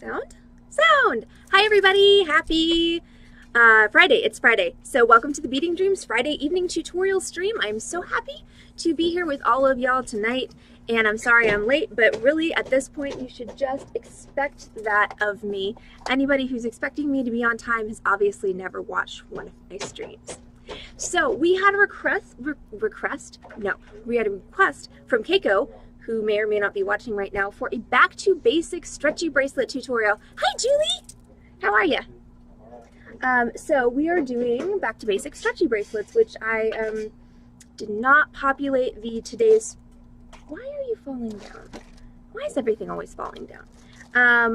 Sound? Sound! Hi everybody! Happy Friday. It's Friday. So welcome to the Beading Dreams Friday evening tutorial stream. I'm so happy to be here with all of y'all tonight. And I'm sorry I'm late, but really at this point you should just expect that of me. Anybody who's expecting me to be on time has obviously never watched one of my streams. So we had a request from Keiko, who may or may not be watching right now, for a back to basics stretchy bracelet tutorial. Hi Julie! How are you? So we are doing back to basics stretchy bracelets, which I did not populate the today's. Why are you falling down? Why is everything always falling down?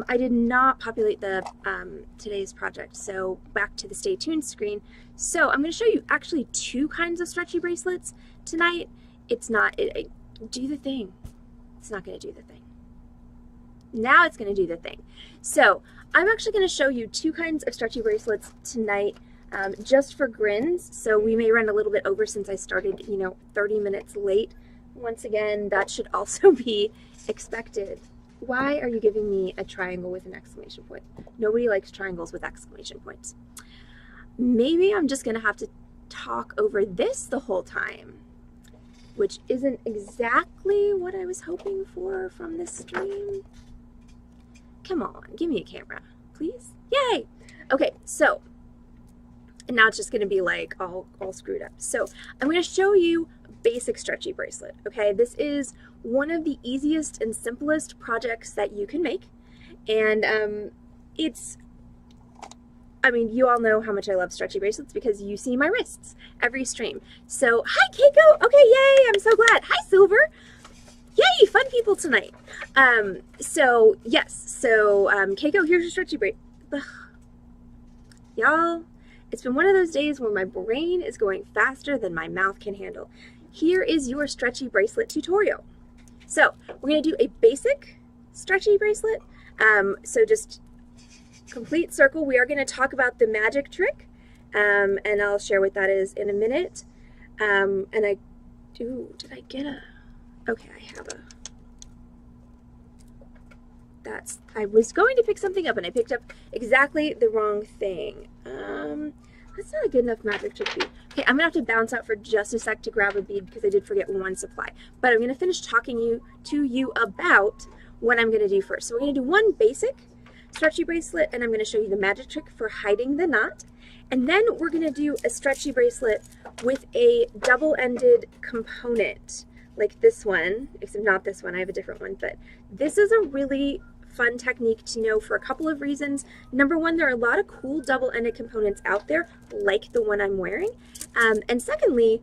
I did not populate the today's project, so back to the stay tuned screen. So I'm going to show you actually two kinds of stretchy bracelets tonight. It's not, do the thing. It's not going to do the thing. Now it's going to do the thing. So I'm actually going to show you two kinds of stretchy bracelets tonight, just for grins. So we may run a little bit over since I started, 30 minutes late. Once again, that should also be expected. Why are you giving me a triangle with an exclamation point? Nobody likes triangles with exclamation points. Maybe I'm just going to have to talk over this the whole time, which isn't exactly what I was hoping for from this stream. Come on, give me a camera, please. Yay! Okay, so, and now it's just going to be like all screwed up. So I'm going to show you a basic stretchy bracelet, okay? This is one of the easiest and simplest projects that you can make. And you all know how much I love stretchy bracelets because you see my wrists every stream. So, hi Keiko! Okay, yay, I'm so glad. Hi Silver! Yay, fun people tonight. Keiko, here's your stretchy bracelet. Y'all, it's been one of those days where my brain is going faster than my mouth can handle. Here is your stretchy bracelet tutorial. So, we're going to do a basic stretchy bracelet. So just complete circle. We are going to talk about the magic trick, and I'll share what that is in a minute. Did I get a, okay, I have a, I was going to pick something up and I picked up exactly the wrong thing. That's not a good enough magic trick bead. Okay, I'm going to have to bounce out for just a sec to grab a bead because I did forget one supply. But I'm going to finish talking to you about what I'm going to do first. So we're going to do one basic stretchy bracelet, and I'm going to show you the magic trick for hiding the knot. And then we're going to do a stretchy bracelet with a double-ended component, like this one, except not this one, I have a different one. But this is a really fun technique to know for a couple of reasons. Number one, there are a lot of cool double-ended components out there, like the one I'm wearing. And secondly,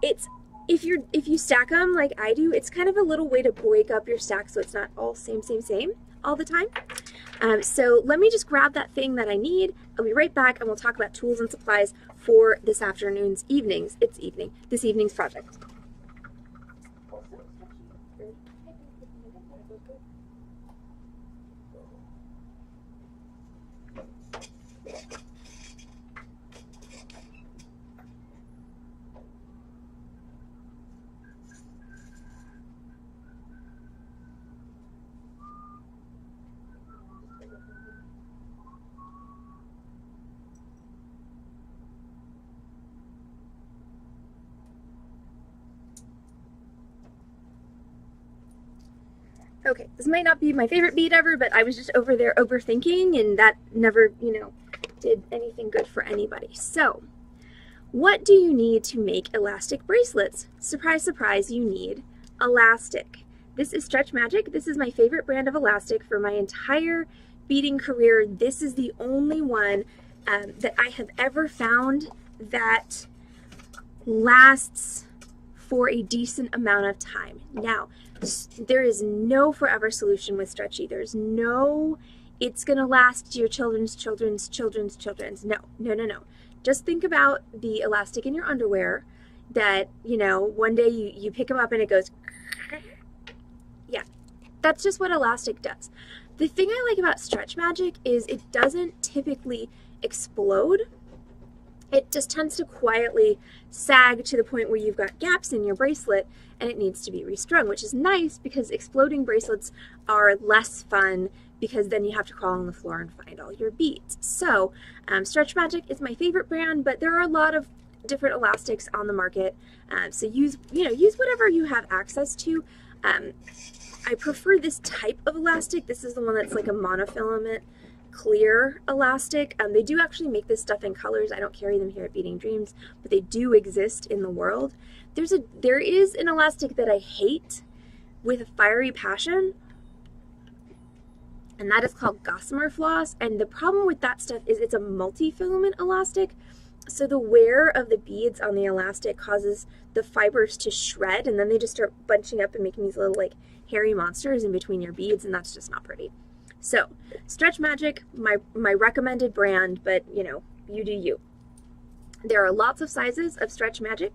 if you stack them like I do, it's kind of a little way to break up your stack so it's not all same all the time. So let me just grab that thing that I need. I'll be right back and we'll talk about tools and supplies for this evening's project. Okay, this might not be my favorite bead ever, but I was just over there overthinking, and that never, did anything good for anybody. So, what do you need to make elastic bracelets? Surprise, surprise, you need elastic. This is Stretch Magic. This is my favorite brand of elastic for my entire beading career. This is the only one that I have ever found that lasts for a decent amount of time. Now, there is no forever solution with Stretchy. There's no, it's going to last your children's. No. Just think about the elastic in your underwear that, one day you pick them up and it goes, yeah, that's just what elastic does. The thing I like about Stretch Magic is it doesn't typically explode. It just tends to quietly sag to the point where you've got gaps in your bracelet and it needs to be restrung, which is nice because exploding bracelets are less fun because then you have to crawl on the floor and find all your beads. So Stretch Magic is my favorite brand, but there are a lot of different elastics on the market. So use whatever you have access to. I prefer this type of elastic. This is the one that's like a monofilament clear elastic. They do actually make this stuff in colors. I don't carry them here at Beading Dreams, but they do exist in the world. There is an elastic that I hate with a fiery passion, and that is called gossamer floss. And the problem with that stuff is it's a multi-filament elastic, so the wear of the beads on the elastic causes the fibers to shred, and then they just start bunching up and making these little like hairy monsters in between your beads, and that's just not pretty. So Stretch Magic, my recommended brand, but you know, you do you. There are lots of sizes of Stretch Magic.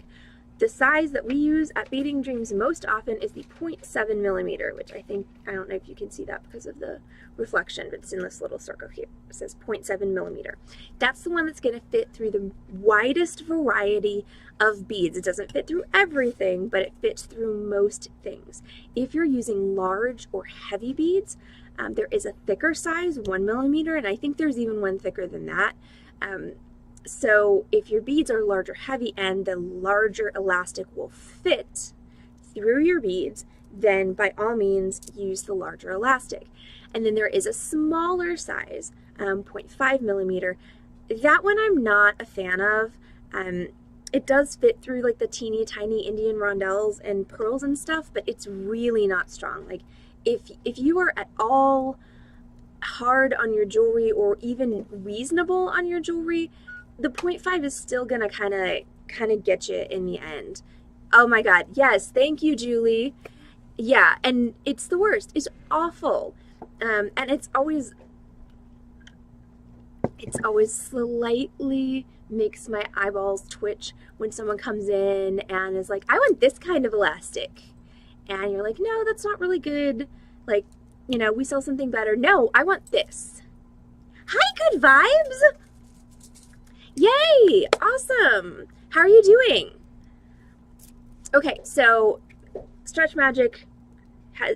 The size that we use at Beading Dreams most often is the 0.7 millimeter, which I don't know if you can see that because of the reflection, but it's in this little circle here. It says 0.7 millimeter. That's the one that's going to fit through the widest variety of beads. It doesn't fit through everything, but it fits through most things. If you're using large or heavy beads, there is a thicker size, 1 millimeter, and I think there's even one thicker than that. So if your beads are large or heavy and the larger elastic will fit through your beads, then by all means use the larger elastic. And then there is a smaller size, 0.5 millimeter. That one I'm not a fan of. It does fit through like the teeny tiny Indian rondelles and pearls and stuff, but it's really not strong. Like if you are at all hard on your jewelry or even reasonable on your jewelry, the 0.5 is still gonna kind of get you in the end. Oh my God, yes, thank you, Julie. Yeah, and it's the worst. It's awful, and it's always slightly makes my eyeballs twitch when someone comes in and is like, I want this kind of elastic, and you're like, no, that's not really good. Like, you know, we sell something better. No, I want this. Hi, good vibes. Yay! Awesome! How are you doing? Okay, so Stretch Magic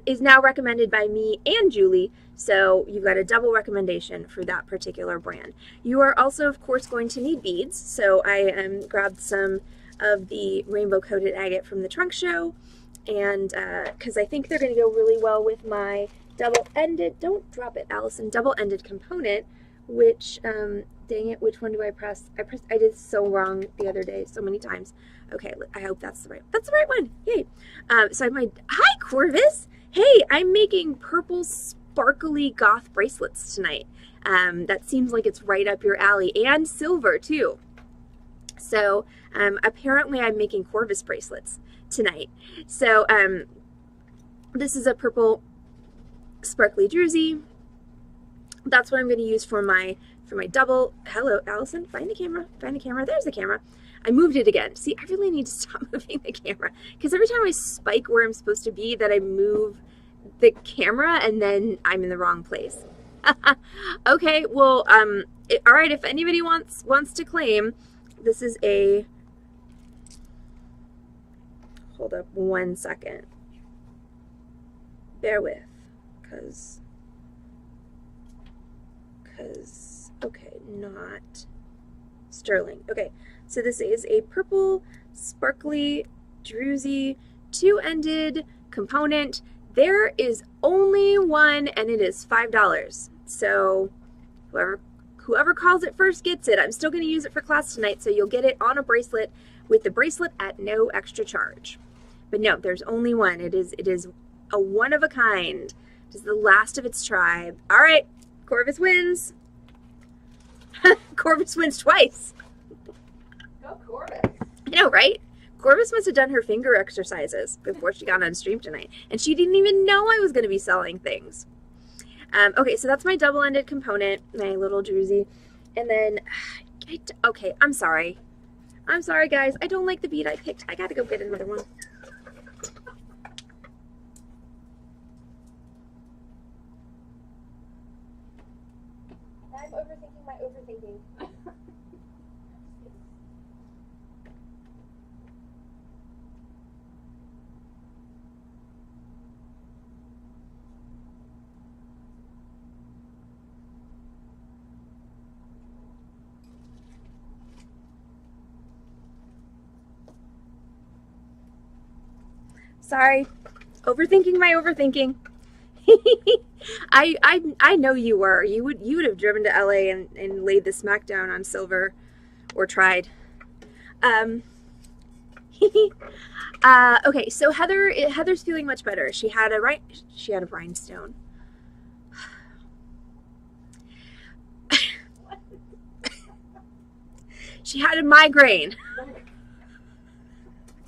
is now recommended by me and Julie, so you've got a double recommendation for that particular brand. You are also, of course, going to need beads, so I grabbed some of the rainbow coated agate from the trunk show, and because I think they're going to go really well with my double-ended, don't drop it, Allison, double-ended component, which, dang it, which one do I press? I did so wrong the other day so many times. Okay, I hope that's the right one. Yay. So I have my, hi Corvus. Hey, I'm making purple sparkly goth bracelets tonight. That seems like it's right up your alley, and silver too. So apparently I'm making Corvus bracelets tonight. So this is a purple sparkly druzy. That's what I'm going to use for my double. Hello, Allison. Find the camera. Find the camera. There's the camera. I moved it again. See, I really need to stop moving the camera because every time I spike where I'm supposed to be, that I move the camera and then I'm in the wrong place. Okay, well, all right. If anybody wants to claim, this is a. Hold up 1 second. Bear with, because. Okay, not sterling. Okay, so this is a purple sparkly druzy 2-ended component. There is only one, and it is $5. So whoever calls it first gets it. I'm still going to use it for class tonight, so you'll get it on a bracelet with the bracelet at no extra charge. But no, there's only one. It is a one of a kind. It is the last of its tribe. All right. Corvus wins. Corvus wins twice. Go Corvus. I know, right? Corvus must have done her finger exercises before she got on stream tonight. And she didn't even know I was going to be selling things. Okay, so that's my double-ended component, my little druzy. And then, okay, I'm sorry. I'm sorry, guys. I don't like the bead I picked. I got to go get another one. I'm overthinking my overthinking. Sorry. Overthinking my overthinking. I know you were. You would have driven to LA and laid the smackdown on silver, or tried. Okay, so Heather's feeling much better. She had a rhinestone. She had a migraine.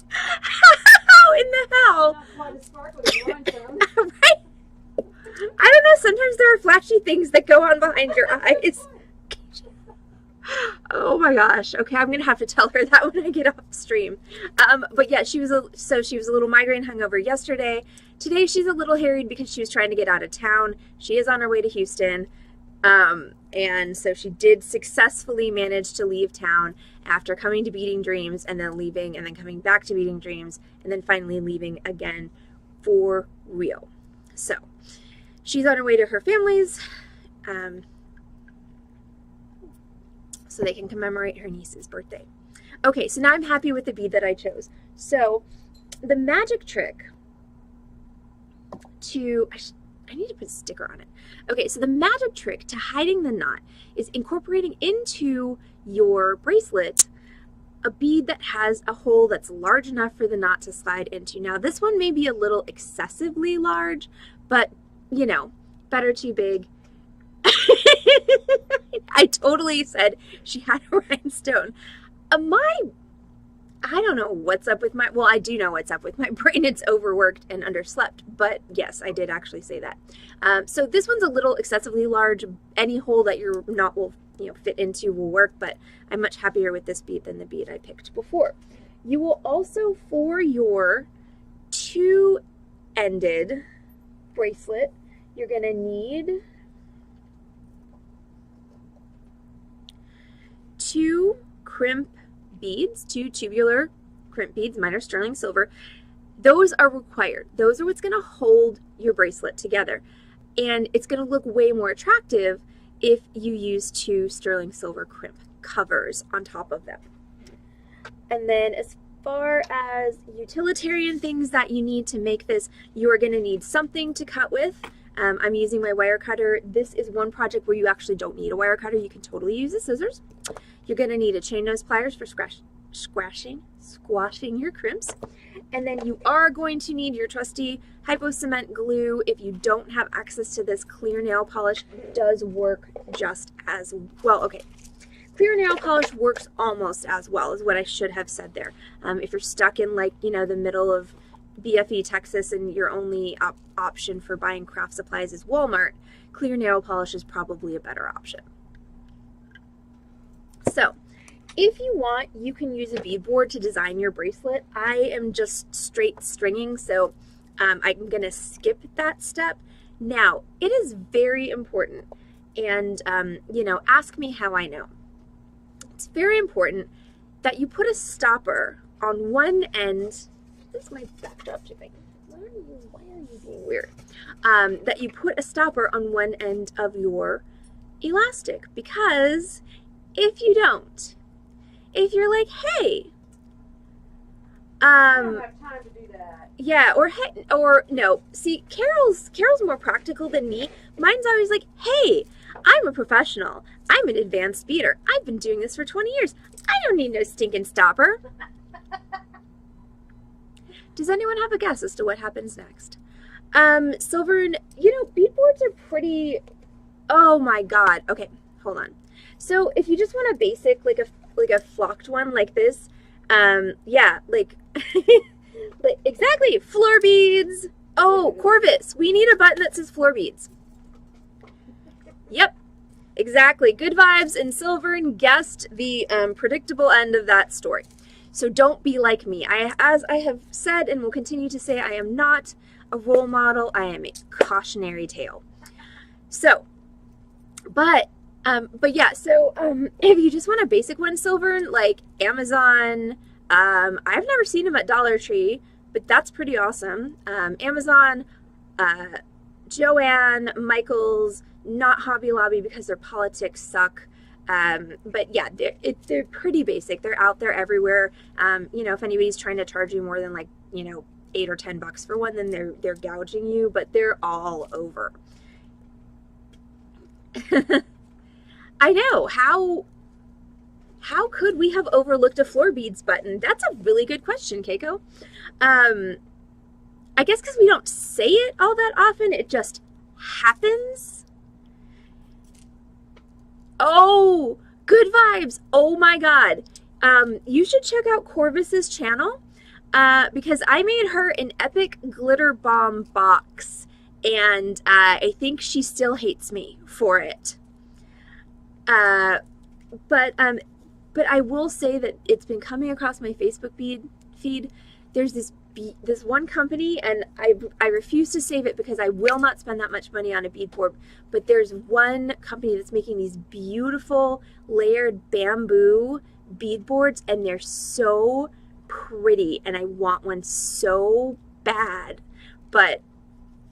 How in the hell? Right? I don't know, sometimes there are flashy things that go on behind your eyes. Oh my gosh. Okay, I'm gonna have to tell her that when I get off stream. But yeah, she was a little migraine hungover yesterday. Today she's a little harried because she was trying to get out of town. She is on her way to Houston. And so she did successfully manage to leave town after coming to Beading Dreams and then leaving and then coming back to Beading Dreams and then finally leaving again for real. So she's on her way to her family's, so they can commemorate her niece's birthday. Okay, so now I'm happy with the bead that I chose. So the magic trick to, I need to put a sticker on it. Okay, so the magic trick to hiding the knot is incorporating into your bracelet a bead that has a hole that's large enough for the knot to slide into. Now this one may be a little excessively large, but you know, better too big. I totally said she had a rhinestone. I don't know what's up with well, I do know what's up with my brain. It's overworked and underslept, but yes, I did actually say that. So this one's a little excessively large. Any hole that your knot will fit into will work, but I'm much happier with this bead than the bead I picked before. You will also, for your two-ended bracelet, you're going to need 2 crimp beads, 2 tubular crimp beads, mine are sterling silver. Those are required. Those are what's going to hold your bracelet together. And it's going to look way more attractive if you use 2 sterling silver crimp covers on top of them. And then as far as utilitarian things that you need to make this, you are going to need something to cut with. I'm using my wire cutter. This is one project where you actually don't need a wire cutter. You can totally use the scissors. You're going to need a chain nose pliers for squashing your crimps. And then you are going to need your trusty hypo cement glue. If you don't have access to this, clear nail polish does work just as well. Okay, clear nail polish works almost as well, is what I should have said there. If you're stuck in the middle of BFE, Texas, and your only option for buying craft supplies is Walmart, clear nail polish is probably a better option. So, if you want, you can use a beadboard to design your bracelet. I am just straight stringing, so I'm going to skip that step. Now, it is very important, and ask me how I know. It's very important that you put a stopper on one end. This is my backdrop chipping. Why are you being weird? That you put a stopper on one end of your elastic, because if you don't, if you're like, hey, I don't have time to do that. Yeah, or no. See, Carol's more practical than me. Mine's always like, hey, I'm a professional. I'm an advanced beader. I've been doing this for 20 years. I don't need no stinking stopper. Does anyone have a guess as to what happens next? Silver, beadboards are pretty, oh my God. Okay, hold on. So if you just want a basic, like a flocked one like this, yeah, like exactly, floor beads. Oh, Corvus, we need a button that says floor beads. Yep, exactly. Good vibes, and Silvern guessed the predictable end of that story. So don't be like me. As I have said and will continue to say, I am not a role model. I am a cautionary tale. So, but yeah, so if you just want a basic one, Silvern, like Amazon, I've never seen them at Dollar Tree, but that's pretty awesome. Amazon, Joann, Michaels, not Hobby Lobby because their politics suck. But yeah, they're pretty basic. They're out there everywhere. If anybody's trying to charge you more than $8 or $10 for one, then they're gouging you, but they're all over. I know, how could we have overlooked a floor beads button? That's a really good question, Keiko. I guess because we don't say it all that often, it just happens. Oh, good vibes. Oh my God. You should check out Corvus's channel because I made her an epic glitter bomb box, and I think she still hates me for it. But I will say that it's been coming across my Facebook feed. There's this one company, and I refuse to save it because I will not spend that much money on a bead board, but there's one company that's making these beautiful layered bamboo bead boards, and they're so pretty, and I want one so bad. But,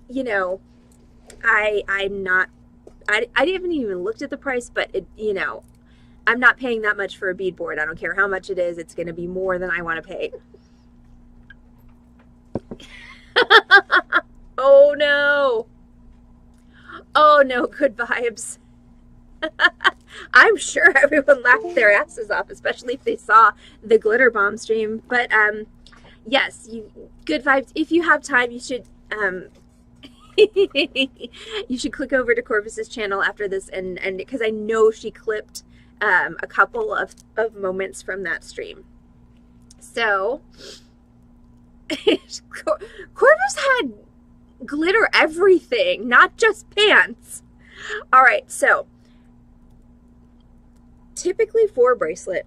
you know, I haven't even looked at the price, but it, you know, I'm not paying that much for a bead board. I don't care how much it is. It's going to be more than I want to pay. Oh no. Oh no, good vibes. I'm sure everyone laughed their asses off, especially if they saw the glitter bomb stream. But yes, good vibes. If you have time, you should you should click over to Corvus's channel after this, and because I know she clipped a couple of moments from that stream. So Corvus had glitter everything, not just pants. All right, so typically for a bracelet,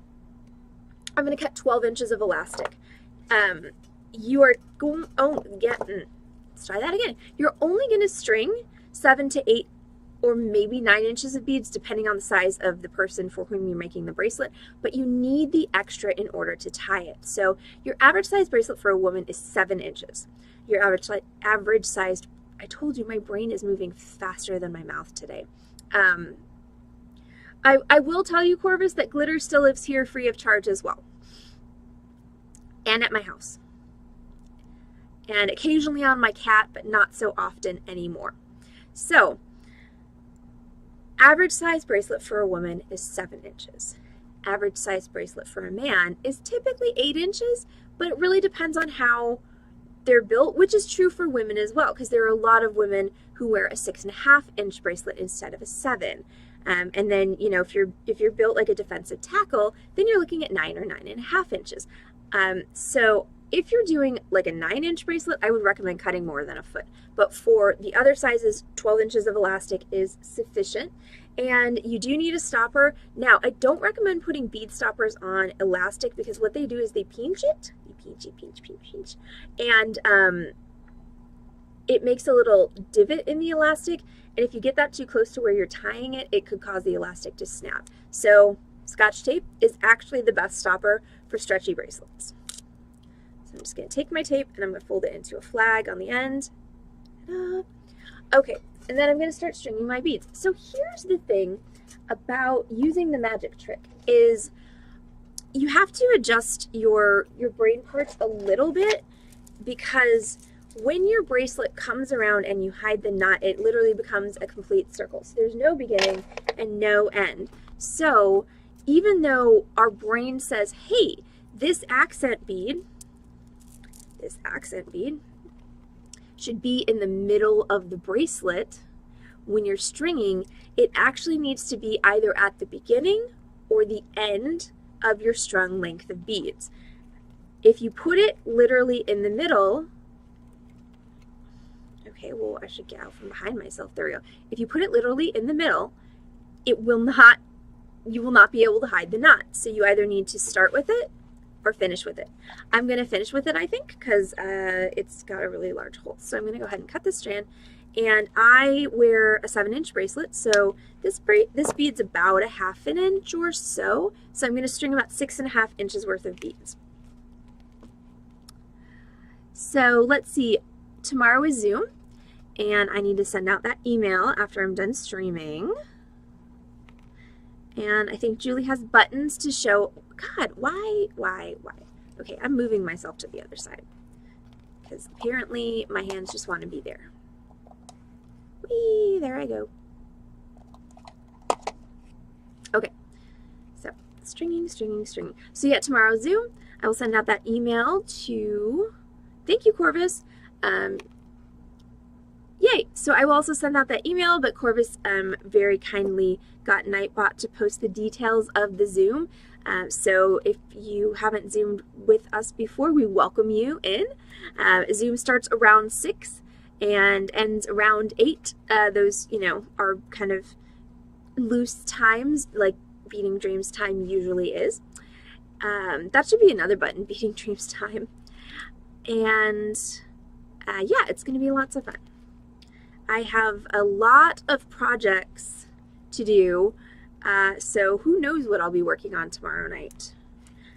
I'm going to cut 12 inches of elastic. You are going, let's try that again. You're only going to string 7 to 8 or maybe 9 inches of beads, depending on the size of the person for whom you're making the bracelet, but you need the extra in order to tie it. So your average size bracelet for a woman is 7 inches. Your average sized, I told you my brain is moving faster than my mouth today. I will tell you, Corvus, that glitter still lives here free of charge as well. And at my house. And occasionally on my cat, but not so often anymore. So, average size bracelet for a woman is 7 inches. Average size bracelet for a man is typically 8 inches, but it really depends on how they're built, which is true for women as well, because there are a lot of women who wear a 6.5 inch bracelet instead of a 7. And then, you know, if you're built like a defensive tackle, then you're looking at 9 or 9.5 inches. So if you're doing like a 9 inch bracelet, I would recommend cutting more than a foot. But for the other sizes, 12 inches of elastic is sufficient. And you do need a stopper. Now, I don't recommend putting bead stoppers on elastic because what they do is they pinch it. They pinch. And it makes a little divot in the elastic. And if you get that too close to where you're tying it, it could cause the elastic to snap. So Scotch tape is actually the best stopper for stretchy bracelets. So I'm just going to take my tape and I'm going to fold it into a flag on the end. Okay, and then I'm going to start stringing my beads. So here's the thing about using the magic trick is you have to adjust your brain parts a little bit, because when your bracelet comes around and you hide the knot, it literally becomes a complete circle. So there's no beginning and no end. So even though our brain says, hey, this accent bead should be in the middle of the bracelet, when you're stringing, it actually needs to be either at the beginning or the end of your strung length of beads. If you put it literally in the middle, okay, well, I should get out from behind myself. There we go. If you put it literally in the middle, you will not be able to hide the knot. So you either need to start with it or finish with it. I'm going to finish with it, I think, because it's got a really large hole. So I'm going to go ahead and cut this strand. And I wear a 7 inch bracelet, so this bead's about a 1/2 inch or so. So I'm going to string about 6.5 inches worth of beads. So let's see, tomorrow is Zoom, and I need to send out that email after I'm done streaming. And I think Julie has buttons to show. God, why? Okay, I'm moving myself to the other side. because apparently my hands just want to be there. Whee! There I go. Okay, so stringing. So yeah, tomorrow Zoom, I will send out that email to, thank you, Corvus. Yay! So I will also send out that email, but Corvus very kindly got Nightbot to post the details of the Zoom. So if you haven't Zoomed with us before, we welcome you in. Zoom starts around 6 and ends around 8. Those, you know, are kind of loose times, like Beading Dreams time usually is. That should be another button, Beading Dreams time. And yeah, it's going to be lots of fun. I have a lot of projects to do, so who knows what I'll be working on tomorrow night.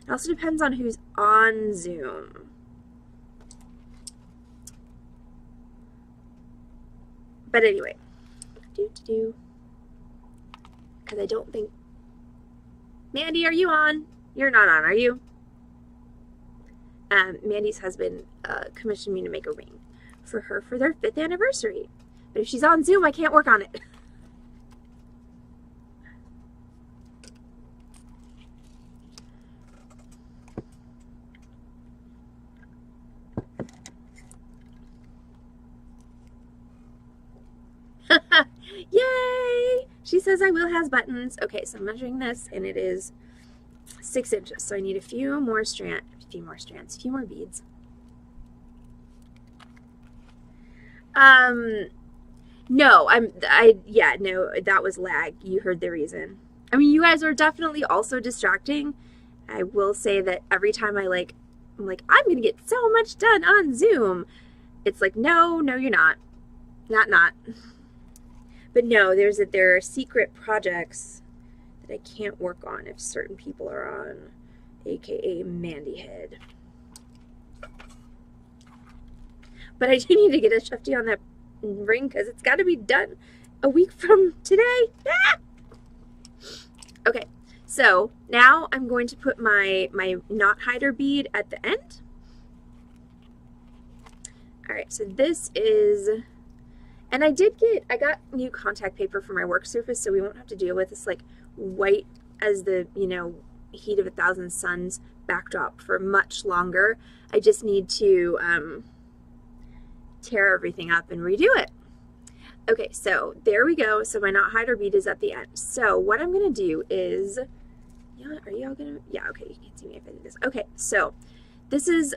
It also depends on who's on Zoom. But anyway, because I don't think, Mandy, are you on? You're not on, are you? Mandy's husband commissioned me to make a ring for her for their 5th anniversary. But if she's on Zoom, I can't work on it. Yay! She says I will has buttons. Okay, so I'm measuring this, and it is 6 inches. So I need a few more beads. No, no, that was lag. You heard the reason. I mean, you guys are definitely also distracting. I will say that every time I'm like, I'm going to get so much done on Zoom. It's like, no, you're not. Not. But no, there are secret projects that I can't work on if certain people are on, aka Mandy Head. But I do need to get a Shufty on that ring because it's got to be done a week from today. Ah! Okay, so now I'm going to put my knot hider bead at the end. All right, so this is, and I got new contact paper for my work surface, so we won't have to deal with this like white as the, you know, heat of 1,000 suns backdrop for much longer. I just need to tear everything up and redo it. Okay, so there we go. So my knot hider bead is at the end. So what I'm going to do is, yeah, are you all going to, yeah, okay, you can see me if I do this. Okay, so this is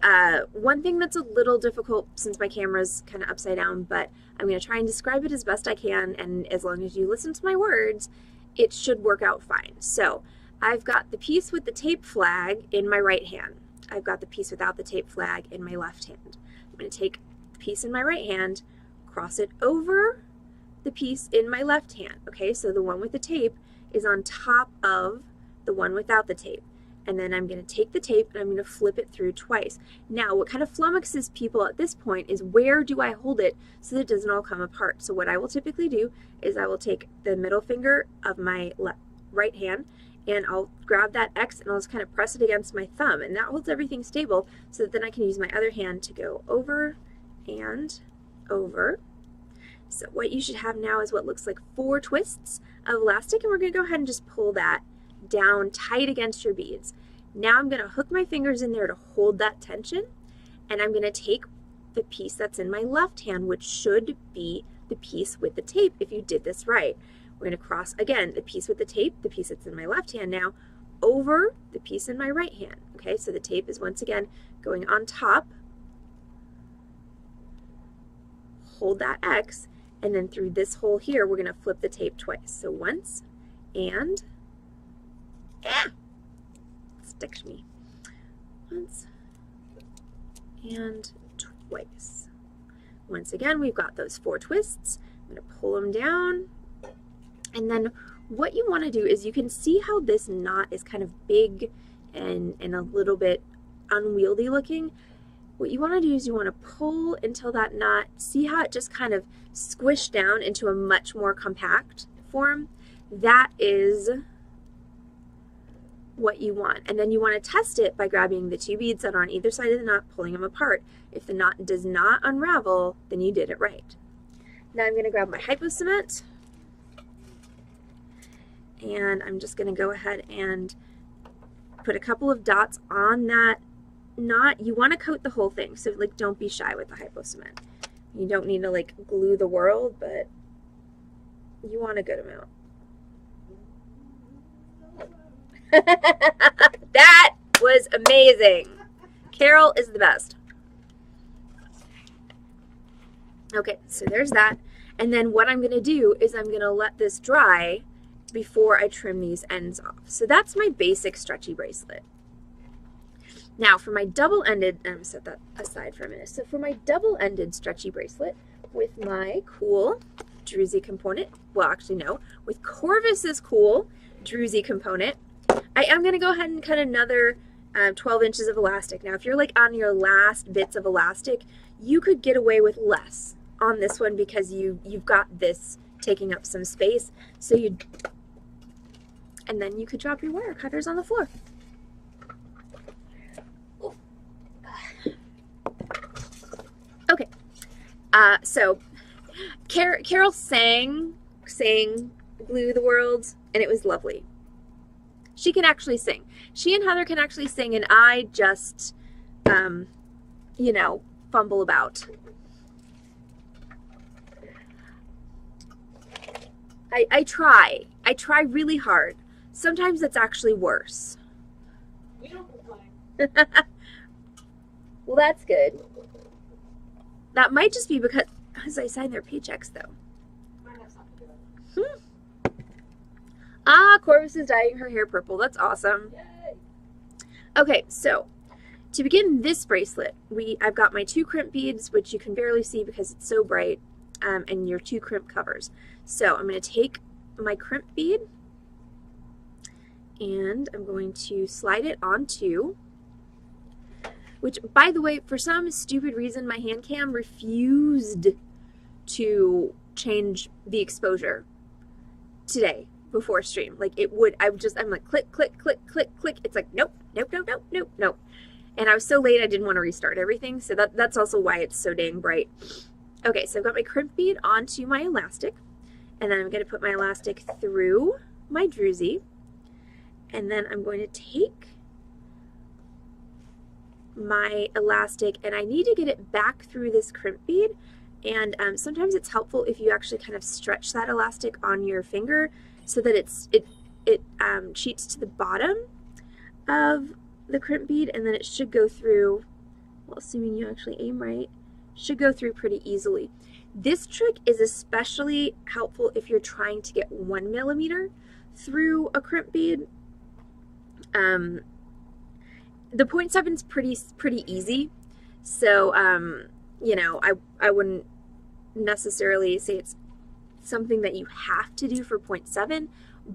one thing that's a little difficult since my camera's kind of upside down, but I'm going to try and describe it as best I can, and as long as you listen to my words, it should work out fine. So I've got the piece with the tape flag in my right hand. I've got the piece without the tape flag in my left hand. I'm going to take the piece in my right hand, cross it over the piece in my left hand. Okay, so the one with the tape is on top of the one without the tape. And then I'm going to take the tape and I'm going to flip it through twice. Now, what kind of flummoxes people at this point is where do I hold it so that it doesn't all come apart? So what I will typically do is I will take the middle finger of my right hand and I'll grab that X and I'll just kind of press it against my thumb, and that holds everything stable so that then I can use my other hand to go over and over. So what you should have now is what looks like 4 twists of elastic, and we're going to go ahead and just pull that down tight against your beads. Now I'm going to hook my fingers in there to hold that tension, and I'm going to take the piece that's in my left hand, which should be the piece with the tape if you did this right. We're going to cross, again, the piece with the tape, the piece that's in my left hand now, over the piece in my right hand. Okay, so the tape is once again going on top. Hold that X, and then through this hole here, we're going to flip the tape twice. So once, and, stick to me. Once, and twice. Once again, we've got those 4 twists. I'm going to pull them down. And then what you want to do is you can see how this knot is kind of big and a little bit unwieldy looking. What you want to do is you want to pull until that knot, see how it just kind of squished down into a much more compact form. That is what you want. And then you want to test it by grabbing the 2 beads that are on either side of the knot, pulling them apart. If the knot does not unravel, then you did it right. Now I'm going to grab my hypo cement, and I'm just going to go ahead and put a couple of dots on that knot. You want to coat the whole thing, so like don't be shy with the hypo cement. You don't need to like glue the world, but you want a good amount. That was amazing. Carol is the best. Okay, so there's that. And then what I'm going to do is I'm going to let this dry before I trim these ends off. So that's my basic stretchy bracelet. Now for my double-ended, I'm going to set that aside for a minute. So for my double-ended stretchy bracelet with my cool druzy component, well actually no, with Corvus's cool druzy component, I am going to go ahead and cut another 12 inches of elastic. Now if you're like on your last bits of elastic, you could get away with less on this one because you've got this taking up some space. So and then you could drop your wire cutters on the floor. Okay, so Carol sang Glue the World, and it was lovely. She can actually sing. She and Heather can actually sing, and I just, you know, fumble about. I try really hard. Sometimes it's actually worse. We don't complain. Well, that's good. That might just be because I signed their paychecks, though. Might have something to do with it. Ah, Corvus is dyeing her hair purple. That's awesome. Yay. Okay, so to begin this bracelet, I've got my 2 crimp beads, which you can barely see because it's so bright, and your 2 crimp covers. So I'm going to take my crimp bead, and I'm going to slide it onto, which, by the way, for some stupid reason, my hand cam refused to change the exposure today before stream. Like it would, I'm like, click, click, click, click, click. It's like, nope, nope, nope, nope, nope, nope. And I was so late, I didn't want to restart everything. So that's also why it's so dang bright. Okay, so I've got my crimp bead onto my elastic, and then I'm going to put my elastic through my druzy, and then I'm going to take my elastic, and I need to get it back through this crimp bead, and sometimes it's helpful if you actually kind of stretch that elastic on your finger so that it cheats to the bottom of the crimp bead, and then it should go through, well, assuming you actually aim right, should go through pretty easily. This trick is especially helpful if you're trying to get 1 millimeter through a crimp bead. The 0.7 is pretty easy, so you know, I wouldn't necessarily say it's something that you have to do for 0.7,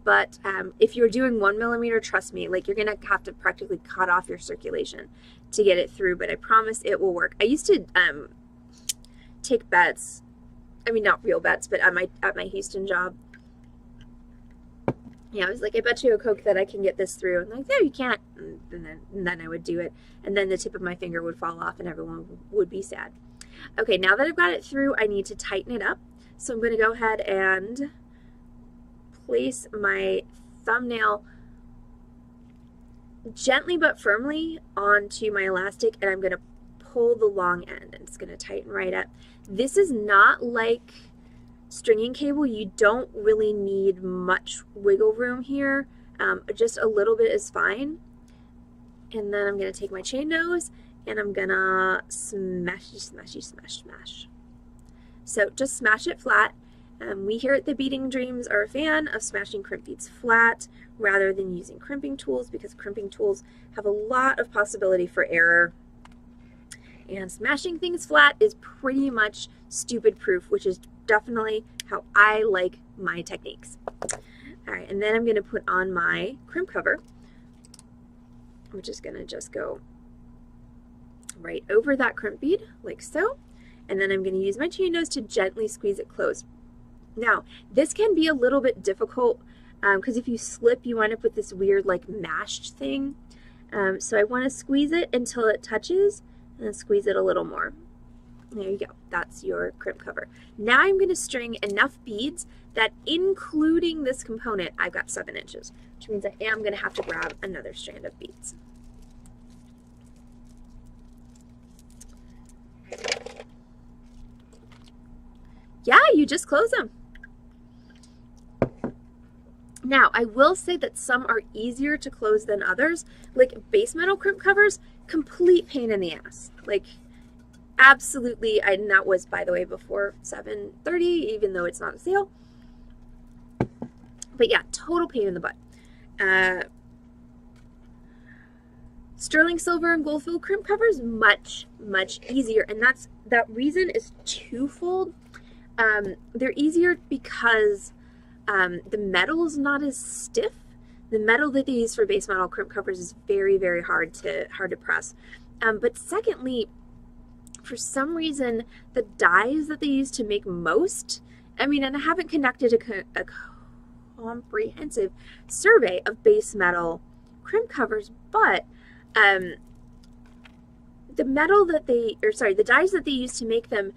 but if you're doing 1 millimeter, trust me, like you're gonna have to practically cut off your circulation to get it through, but I promise it will work. I used to take bets, I mean not real bets, but at my Houston job. Yeah, I was like, I bet you a Coke that I can get this through. And like, no, you can't. And then I would do it. And then the tip of my finger would fall off and everyone would be sad. Okay, now that I've got it through, I need to tighten it up. So I'm going to go ahead and place my thumbnail gently but firmly onto my elastic, and I'm going to pull the long end, and it's going to tighten right up. This is not like stringing cable. You don't really need much wiggle room here. Just a little bit is fine. And then I'm going to take my chain nose and I'm going to smashy, smashy, smash, smash. So just smash it flat. We here at the Beading Dreams are a fan of smashing crimp beads flat rather than using crimping tools, because crimping tools have a lot of possibility for error. And smashing things flat is pretty much stupid proof, which is definitely how I like my techniques. All right, and then I'm going to put on my crimp cover, which is going to just go right over that crimp bead like so. And then I'm going to use my chain nose to gently squeeze it closed. Now, this can be a little bit difficult because if you slip, you wind up with this weird like mashed thing. So I want to squeeze it until it touches, and then squeeze it a little more. There you go. That's your crimp cover. Now I'm going to string enough beads that including this component, I've got 7 inches, which means I am going to have to grab another strand of beads. Yeah, you just close them. Now, I will say that some are easier to close than others. Like base metal crimp covers, complete pain in the ass. Like, absolutely, and that was, by the way, before 7:30, even though it's not a sale. But yeah, total pain in the butt. Sterling silver and gold filled crimp covers, much, much easier. And that reason is twofold. They're easier because the metal is not as stiff. The metal that they use for base metal crimp covers is very, very hard to press. But secondly, for some reason, the dyes that they use to make most, I mean, and I haven't conducted a comprehensive survey of base metal crimp covers, but the dyes that they use to make them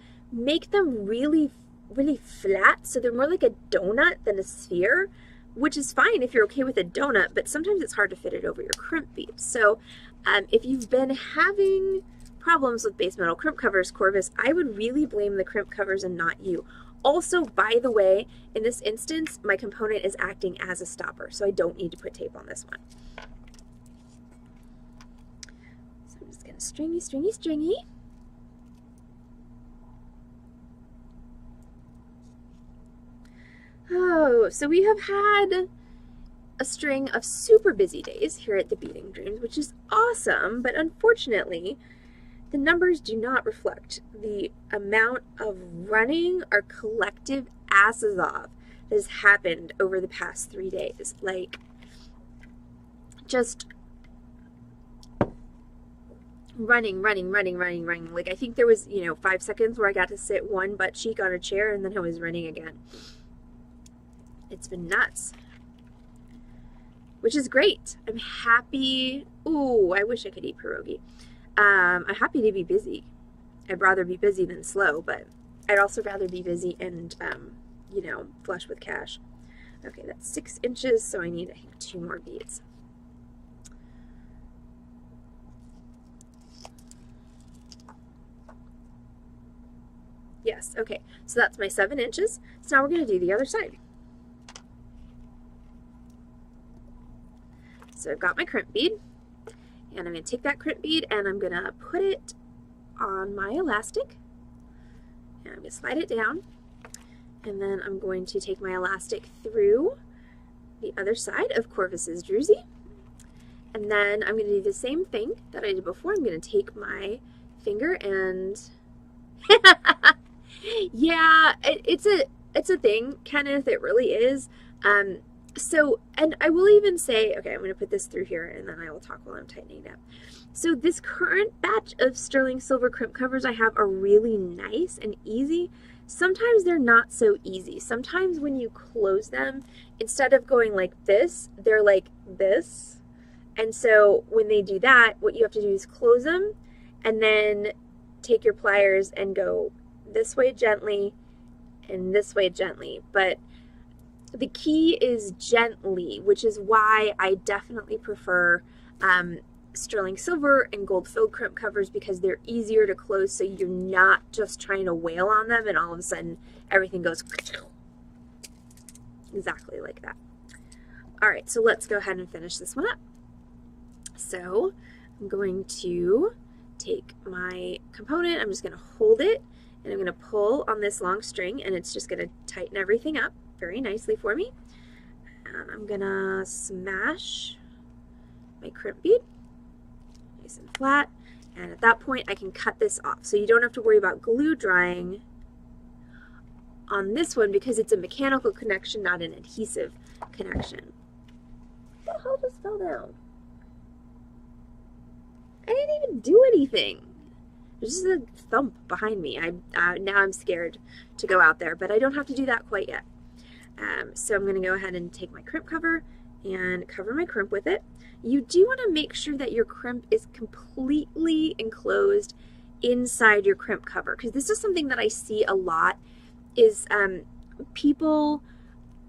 really, really flat, so they're more like a donut than a sphere, which is fine if you're okay with a donut, but sometimes it's hard to fit it over your crimp beads. So if you've been having problems with base metal crimp covers, Corvus, I would really blame the crimp covers and not you. Also, by the way, in this instance, my component is acting as a stopper, so I don't need to put tape on this one. So I'm just going to stringy, stringy, stringy. Oh, so we have had a string of super busy days here at the Beading Dreams, which is awesome, but unfortunately, the numbers do not reflect the amount of running our collective asses off that has happened over the past 3 days. Like, just running. Like, I think there was, 5 seconds where I got to sit one butt cheek on a chair and then I was running again. It's been nuts, which is great. I'm happy. Ooh, I wish I could eat pierogi. I'm happy to be busy. I'd rather be busy than slow, but I'd also rather be busy and, flush with cash. Okay, that's 6 inches, so I need, I think, 2 more beads. Yes, okay, so that's my 7 inches. So now we're going to do the other side. So I've got my crimp bead, and I'm going to take that crimp bead and I'm going to put it on my elastic, and I'm going to slide it down, and then I'm going to take my elastic through the other side of Corvus's druzy, and then I'm going to do the same thing that I did before. I'm going to take my finger and yeah, it's a thing, Kenneth, it really is. So, and I will even say, okay, I'm going to put this through here and then I will talk while I'm tightening it up. So this current batch of sterling silver crimp covers I have are really nice and easy. Sometimes they're not so easy. Sometimes when you close them, instead of going like this, they're like this. And so when they do that, what you have to do is close them and then take your pliers and go this way gently and this way gently. But the key is gently, which is why I definitely prefer sterling silver and gold filled crimp covers, because they're easier to close, so you're not just trying to wail on them and all of a sudden everything goes exactly like that. All right, so let's go ahead and finish this one up. So I'm going to take my component, I'm just going to hold it, and I'm going to pull on this long string, and it's just going to tighten everything up very nicely for me. And I'm gonna smash my crimp bead nice and flat, and at that point I can cut this off, so you don't have to worry about glue drying on this one because it's a mechanical connection, not an adhesive connection. What the hell just fell down? I didn't even do anything. There's just a thump behind me. Now I'm scared to go out there, but I don't have to do that quite yet. So I'm going to go ahead and take my crimp cover and cover my crimp with it. You do want to make sure that your crimp is completely enclosed inside your crimp cover, because this is something that I see a lot is people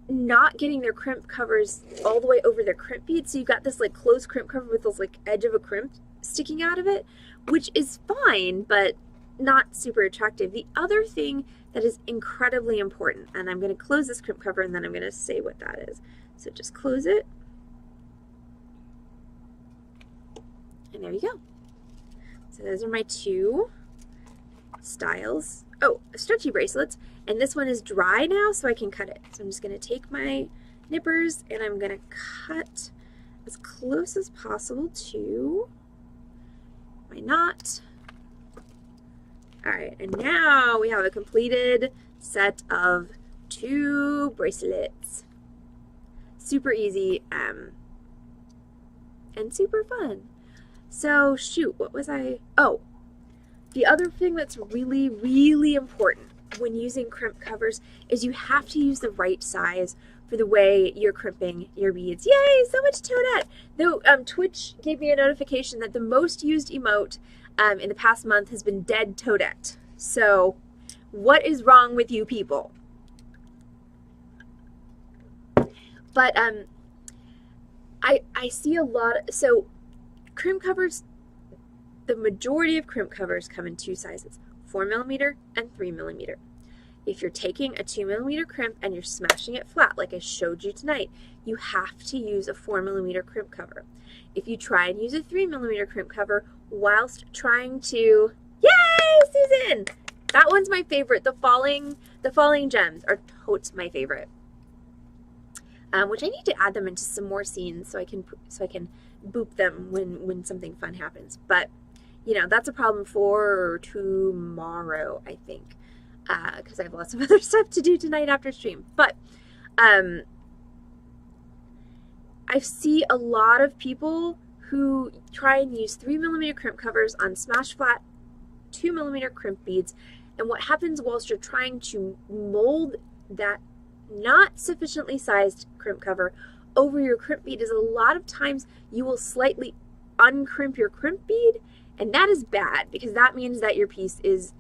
not getting their crimp covers all the way over their crimp bead. So you've got this like closed crimp cover with this like edge of a crimp sticking out of it, which is fine, but not super attractive. The other thing that is incredibly important, and I'm going to close this crimp cover and then I'm going to say what that is. So just close it. And there you go. So those are my two styles. Oh, stretchy bracelets. And this one is dry now, so I can cut it. So I'm just going to take my nippers and I'm going to cut as close as possible to my knot. All right, and now we have a completed set of 2 bracelets. Super easy and super fun. So shoot, what was I? Oh, the other thing that's really, really important when using crimp covers is you have to use the right size for the way you're crimping your beads. Yay, so much toadette. Though Twitch gave me a notification that the most used emote in the past month has been dead toadette. So what is wrong with you people? But I see a lot of, so crimp covers, the majority of crimp covers come in 2 sizes, 4mm and 3mm. If you're taking a 2mm crimp and you're smashing it flat like I showed you tonight, you have to use a 4mm crimp cover. If you try and use a 3mm crimp cover whilst trying to, yay, Susan! That one's my favorite. The falling gems are totes my favorite. Which I need to add them into some more scenes so I can boop them when something fun happens. But you know, that's a problem for tomorrow, I think, because I have lots of other stuff to do tonight after stream. But I see a lot of people who try and use 3mm crimp covers on smash flat 2mm crimp beads, and what happens whilst you're trying to mold that not sufficiently sized crimp cover over your crimp bead is a lot of times you will slightly uncrimp your crimp bead, and that is bad because that means that your piece is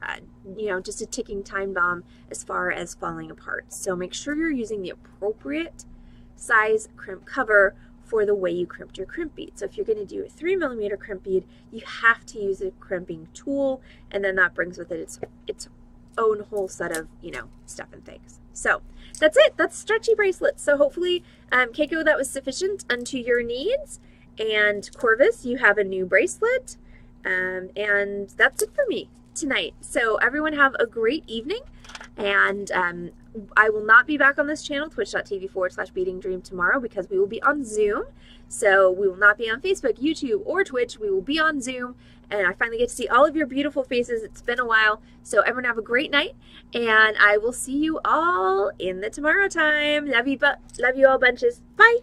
you know, just a ticking time bomb as far as falling apart. So make sure you're using the appropriate size crimp cover for the way you crimped your crimp bead. So if you're going to do a 3mm crimp bead, you have to use a crimping tool, and then that brings with it its own whole set of, you know, stuff and things. So that's it. That's stretchy bracelets. So hopefully, Keiko, that was sufficient unto your needs. And Corvus, you have a new bracelet. And that's it for me tonight. So everyone have a great evening. And I will not be back on this channel, twitch.tv/beadingdream tomorrow, because we will be on Zoom. So we will not be on Facebook, YouTube, or Twitch. We will be on Zoom. And I finally get to see all of your beautiful faces. It's been a while. So everyone have a great night. And I will see you all in the tomorrow time. Love you all bunches. Bye.